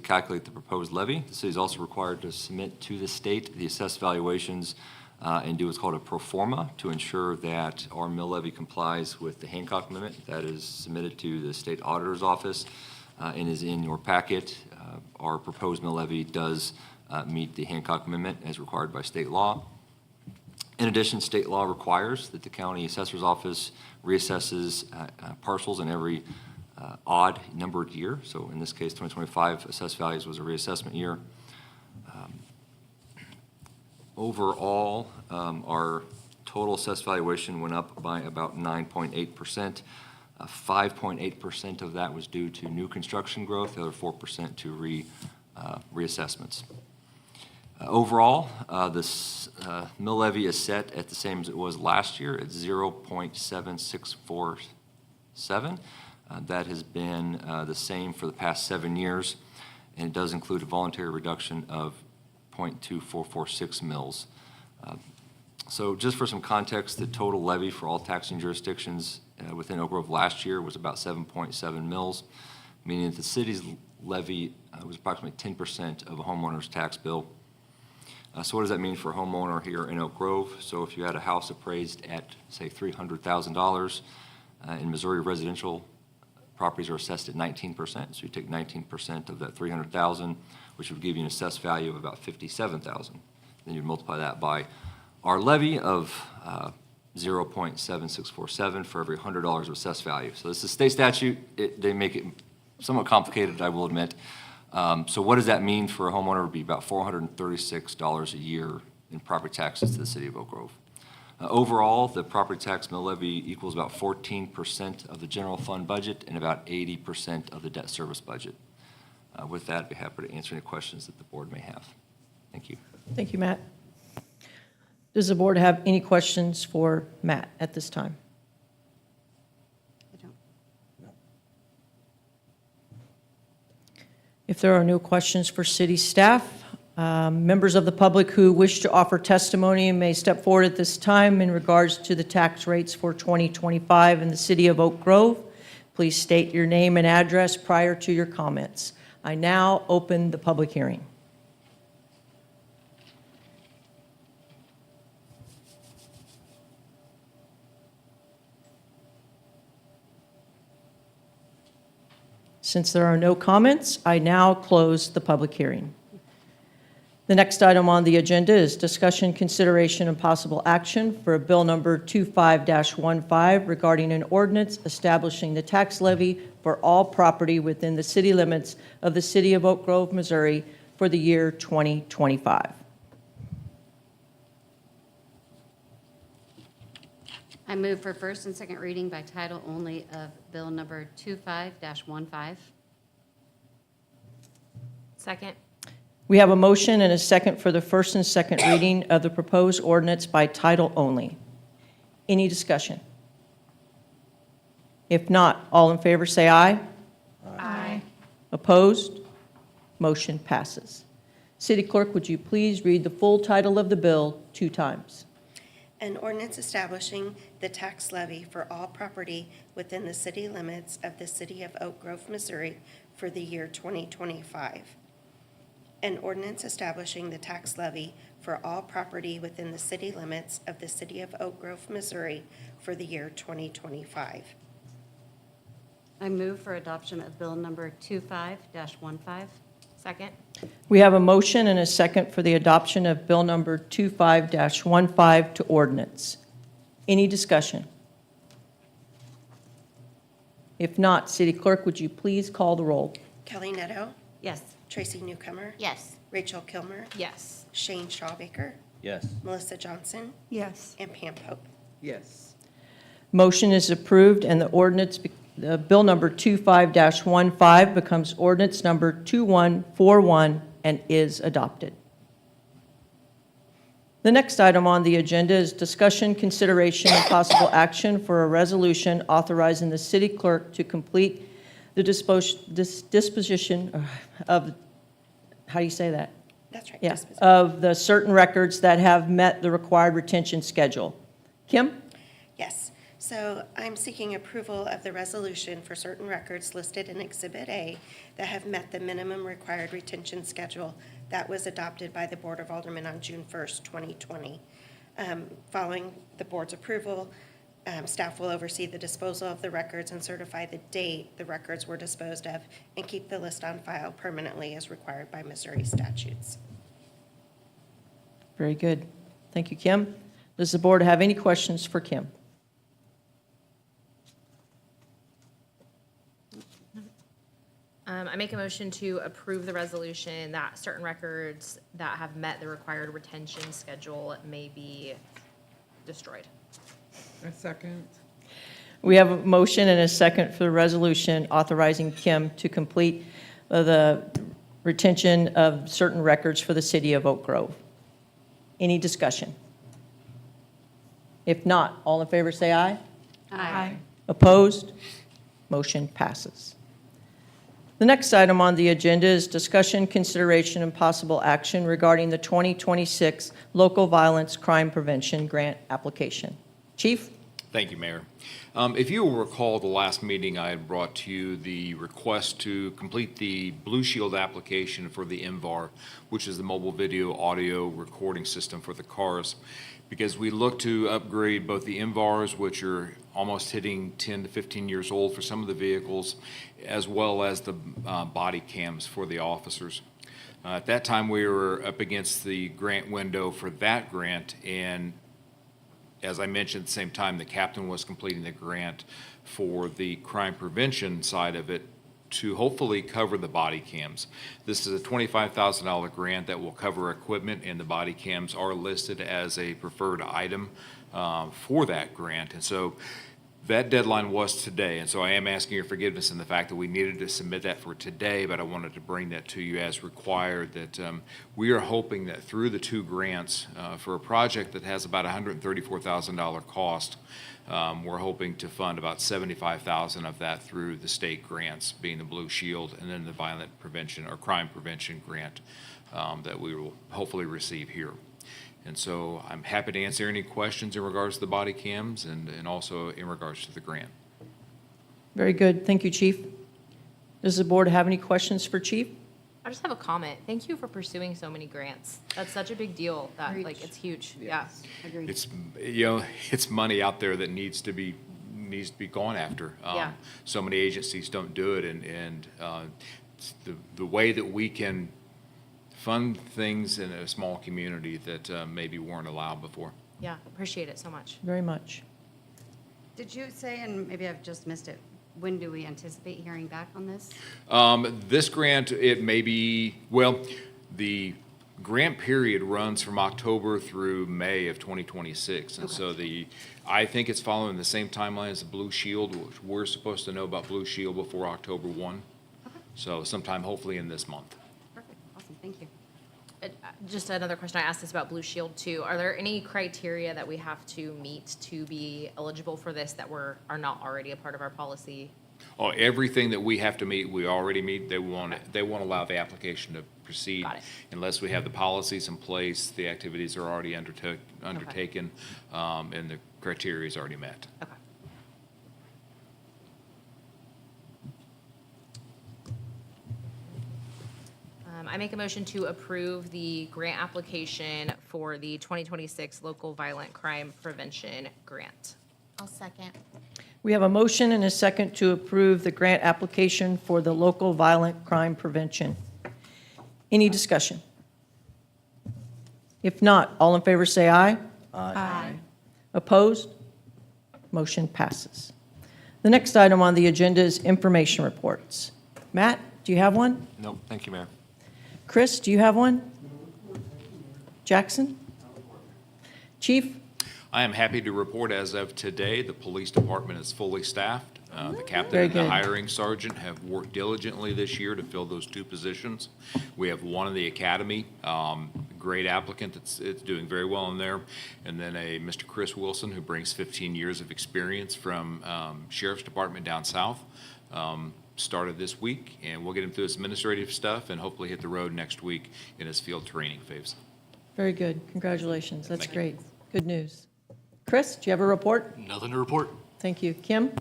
calculate the proposed levy. The city is also required to submit to the state the assessed valuations and do what's called a pro forma to ensure that our mill levy complies with the Hancock Amendment that is submitted to the state auditor's office and is in your packet. Our proposed mill levy does meet the Hancock Amendment as required by state law. In addition, state law requires that the county assessor's office reassesses parcels in every odd numbered year. So in this case, 2025 assessed values was a reassessment year. Overall, our total assessed valuation went up by about 9.8%. 5.8% of that was due to new construction growth, the other 4% to reassessments. Overall, this mill levy is set at the same as it was last year at 0.7647. That has been the same for the past 7 years, and it does include a voluntary reduction of 0.2446 mils. So just for some context, the total levy for all taxing jurisdictions within Oak Grove last year was about 7.7 mils, meaning that the city's levy was approximately 10% of a homeowner's tax bill. So what does that mean for a homeowner here in Oak Grove? So if you had a house appraised at, say, $300,000, in Missouri, residential properties are assessed at 19%. So you take 19% of that $300,000, which would give you an assessed value of about $57,000. Then you'd multiply that by our levy of 0.7647 for every $100 of assessed value. So this is state statute. They make it somewhat complicated, I will admit. So what does that mean for a homeowner? It would be about $436 a year in property taxes to the city of Oak Grove. Overall, the property tax mill levy equals about 14% of the general fund budget and about 80% of the debt service budget. With that, I'd be happy to answer any questions that the board may have. Thank you. Thank you, Matt. Does the board have any questions for Matt at this time? I don't. If there are no questions for city staff, members of the public who wish to offer testimony may step forward at this time in regards to the tax rates for 2025 in the city of Oak Grove. Please state your name and address prior to your comments. I now open the public hearing. Since there are no comments, I now close the public hearing. The next item on the agenda is discussion, consideration, and possible action for Bill number 25-15 regarding an ordinance establishing the tax levy for all property within the city limits of the city of Oak Grove, Missouri for the year 2025. I move for first and second reading by title only of Bill number 25-15. Second. We have a motion and a second for the first and second reading of the proposed ordinance by title only. Any discussion? If not, all in favor say aye. Aye. Opposed? Motion passes. City Clerk, would you please read the full title of the bill 2 times? An ordinance establishing the tax levy for all property within the city limits of the city of Oak Grove, Missouri for the year 2025. An ordinance establishing the tax levy for all property within the city limits of the city of Oak Grove, Missouri for the year 2025. I move for adoption of Bill number 25-15. Second. We have a motion and a second for the adoption of Bill number 25-15 to ordinance. Any discussion? If not, City Clerk, would you please call the roll? Kelly Netto, Yes. Tracy Newcomer, Yes. Rachel Kilmer, Yes. Shane Shawbaker, Yes. Melissa Johnson, Yes. and Pam Pope. Yes. Motion is approved, and the ordinance, Bill number 25-15 becomes ordinance number 2141 and is adopted. The next item on the agenda is discussion, consideration, and possible action for a resolution authorizing the city clerk to complete the disposition of, how do you say that? That's right. Yeah, disposition. of the certain records that have met the required retention schedule. Kim? Yes. So I'm seeking approval of the resolution for certain records listed in Exhibit A that have met the minimum required retention schedule that was adopted by the Board of Aldermen on June 1st, 2020. Following the board's approval, staff will oversee the disposal of the records and certify the date the records were disposed of and keep the list on file permanently as required by Missouri statutes. Very good. Thank you, Kim. Does the board have any questions for Kim? I make a motion to approve the resolution that certain records that have met the required retention schedule may be destroyed. A second. We have a motion and a second for the resolution authorizing Kim to complete the retention of certain records for the city of Oak Grove. Any discussion? If not, all in favor say aye. Aye. Opposed? Motion passes. The next item on the agenda is discussion, consideration, and possible action regarding the 2026 Local Violence Crime Prevention Grant application. Chief? Thank you, Mayor. If you will recall, the last meeting I had brought to you the request to complete the Blue Shield application for the MVAR, which is the mobile video audio recording system for the cars, because we look to upgrade both the MVARs, which are almost hitting 10 to 15 years old for some of the vehicles, as well as the body cams for the officers. At that time, we were up against the grant window for that grant, and as I mentioned at the same time, the captain was completing the grant for the crime prevention side of it to hopefully cover the body cams. This is a $25,000 grant that will cover equipment, and the body cams are listed as a preferred item for that grant. And so that deadline was today, and so I am asking your forgiveness in the fact that we needed to submit that for today, but I wanted to bring that to you as required, that we are hoping that through the two grants for a project that has about $134,000 cost, we're hoping to fund about $75,000 of that through the state grants, being the Blue Shield, and then the violent prevention or crime prevention grant that we will hopefully receive here. And so I'm happy to answer any questions in regards to the body cams and also in regards to the grant. Very good. Thank you, Chief. Does the board have any questions for Chief? I just have a comment. Thank you for pursuing so many grants. That's such a big deal. That like it's huge. Yeah. Agreed. It's, it's money out there that needs to be gone after. Yeah. So many agencies don't do it, and the way that we can fund things in a small community that maybe weren't allowed before. Yeah. Appreciate it so much. Very much. Did you say, and maybe I've just missed it, when do we anticipate hearing back on this? This grant, it may be, well, the grant period runs from October through May of 2026. And so I think it's following the same timeline as the Blue Shield, which we're supposed to know about Blue Shield before October 1. Okay, So sometime hopefully in this month. perfect, awesome, thank you. Just another question. I asked this about Blue Shield too. Are there any criteria that we have to meet to be eligible for this that are not already a part of our policy? Oh, everything that we have to meet, we already meet. They won't allow the application to proceed Got it. unless we have the policies in place, the activities are already undertaken, and the criteria is already met. Okay. I make a motion to approve the grant application for the 2026 Local Violent Crime Prevention Grant. I'll second. We have a motion and a second to approve the grant application for the Local Violent Crime Prevention. Any discussion? If not, all in favor say aye. Aye. Opposed? Motion passes. The next item on the agenda is information reports. Matt, do you have one? No, thank you, Mayor. Chris, do you have one? Jackson? Chief? I am happy to report as of today, the police department is fully staffed. The captain Very and the good. hiring sergeant have worked diligently this year to fill those two positions. We have one in the academy, great applicant that's doing very well in there. And then a Mr. Chris Wilson, who brings 15 years of experience from Sheriff's Department down south. Started this week, and we'll get him through his administrative stuff and hopefully hit the road next week in his field training phase. Very good. Congratulations. That's Thank you. great. Good news. Chris, do you have a report? Nothing to report. Thank you. Kim?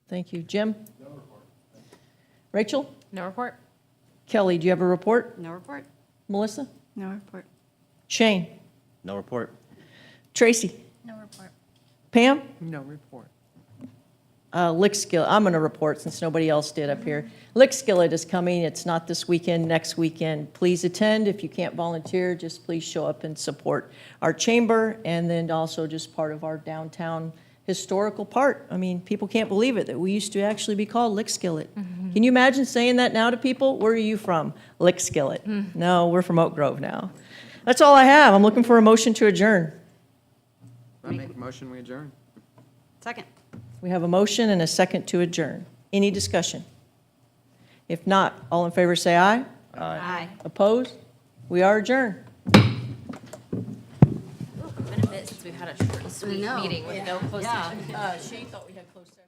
Thank you. Jim? Rachel? No report? Kelly, do you have a report? No report. Melissa? No report. Shane? No report. Tracy? No report. Pam? No report. Lick Skillet, I'm going to report since nobody else did up here. Lick Skillet is coming. It's not this weekend, next weekend. Please attend. If you can't volunteer, just please show up and support our chamber and then also just part of our downtown historical part. I mean, people can't believe it that we used to actually be called Lick Skillet. Can you imagine saying that now to people? Where are you from? Lick Skillet. No, we're from Oak Grove now. That's all I have. I'm looking for a motion to adjourn. I make a motion, we adjourn. Second. We have a motion and a second to adjourn. Any discussion? If not, all in favor say aye. Aye. Opposed? We are adjourned. Been a bit since we've had a short and sweet know. meeting with no closed session. Shane thought we had closed session.